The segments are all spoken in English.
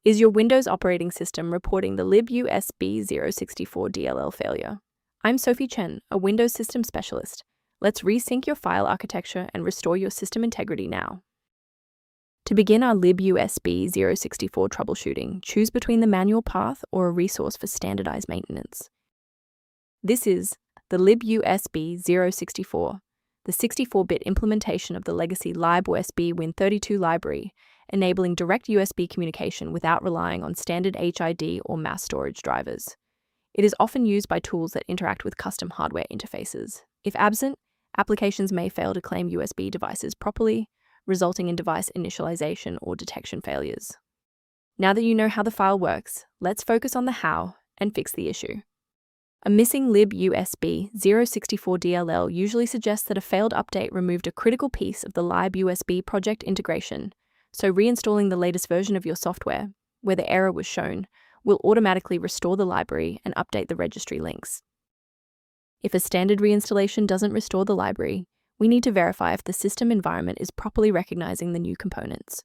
Is your Windows operating system reporting the Libusb 064 DLL failure? I'm Sophie Chen, a Windows system specialist. Let's resync your file architecture and restore your system integrity now. To begin our Libusb 064 troubleshooting, choose between the manual path or a resource for standardized maintenance. This is the Libusb 064, the 64-bit implementation of the legacy Libusb Win32 library, enabling direct USB communication without relying on standard HID or mass storage drivers. It is often used by tools that interact with custom hardware interfaces. If absent, applications may fail to claim USB devices properly, resulting in device initialization or detection failures. Now that you know how the file works, let's focus on the how and fix the issue. A missing Libusb 064 DLL usually suggests that a failed update removed a critical piece of the Libusb Project integration, so reinstalling the latest version of your software, where the error was shown, will automatically restore the library and update the registry links. If a standard reinstallation doesn't restore the library, we need to verify if the system environment is properly recognizing the new components.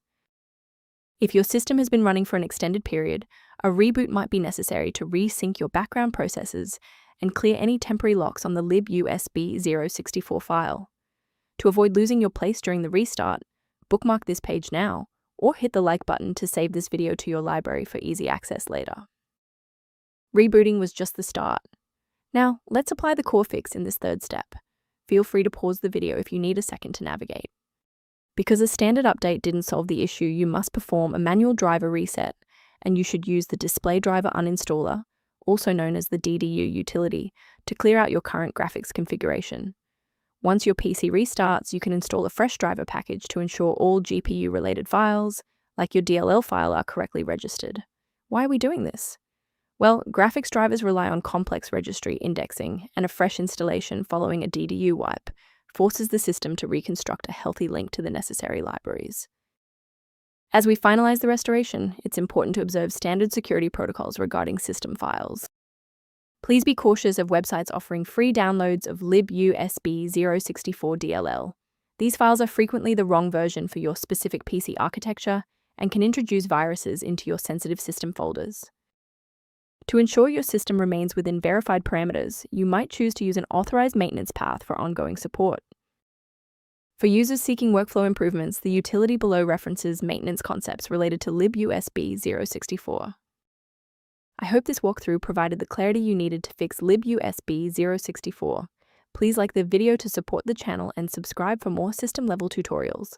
If your system has been running for an extended period, a reboot might be necessary to resync your background processes and clear any temporary locks on the Libusb 064 file. To avoid losing your place during the restart, bookmark this page now, or hit the like button to save this video to your library for easy access later. Rebooting was just the start. Now, let's apply the core fix in this third step. Feel free to pause the video if you need a second to navigate. Because a standard update didn't solve the issue, you must perform a manual driver reset, and you should use the Display Driver Uninstaller, also known as the DDU utility, to clear out your current graphics configuration. Once your PC restarts, you can install a fresh driver package to ensure all GPU-related files, like your DLL file, are correctly registered. Why are we doing this? Well, graphics drivers rely on complex registry indexing, and a fresh installation following a DDU wipe forces the system to reconstruct a healthy link to the necessary libraries. As we finalize the restoration, it's important to observe standard security protocols regarding system files. Please be cautious of websites offering free downloads of Libusb 064 DLL. These files are frequently the wrong version for your specific PC architecture and can introduce viruses into your sensitive system folders. To ensure your system remains within verified parameters, you might choose to use an authorized maintenance path for ongoing support. For users seeking workflow improvements, the utility below references maintenance concepts related to Libusb 064. I hope this walkthrough provided the clarity you needed to fix Libusb 064. Please like the video to support the channel and subscribe for more system-level tutorials.